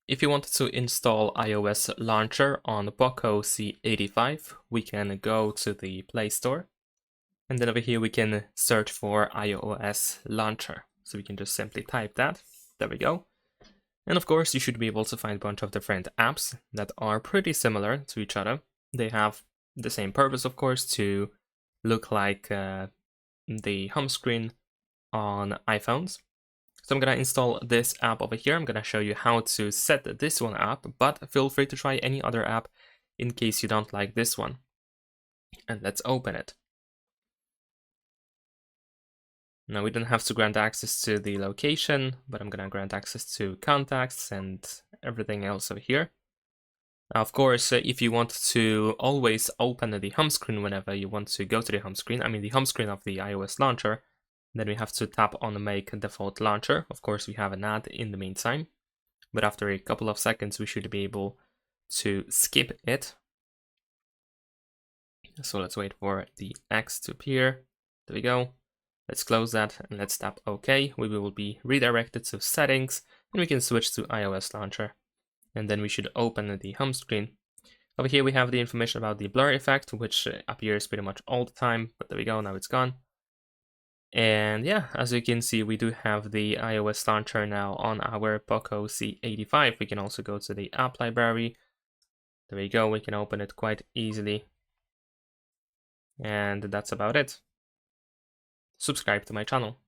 If you wanted to install iOS launcher on POCO C85, we can go to the Play Store. And then over here we can search for iOS launcher. So we can just simply type that. There we go. And of course, you should be able to find a bunch of different apps that are pretty similar to each other. They have the same purpose, of course, to look like the home screen on iPhones. So I'm gonna install this app over here. I'm gonna show you how to set this one up, but feel free to try any other app in case you don't like this one. And let's open it. Now we don't have to grant access to the location, but I'm gonna grant access to contacts and everything else over here. Now, of course, if you want to always open the home screen whenever you want to go to the home screen, I mean the home screen of the iOS launcher, then we have to tap on Make Default Launcher. Of course, we have an ad in the meantime, but after a couple of seconds, we should be able to skip it. So let's wait for the X to appear. There we go. Let's close that and let's tap OK. We will be redirected to Settings and we can switch to iOS Launcher. And then we should open the home screen. Over here we have the information about the blur effect, which appears pretty much all the time, but there we go, now it's gone. And yeah, as you can see, we do have the iOS launcher now on our POCO C85. We can also go to the app library. There we go, we can open it quite easily. And that's about it. Subscribe to my channel.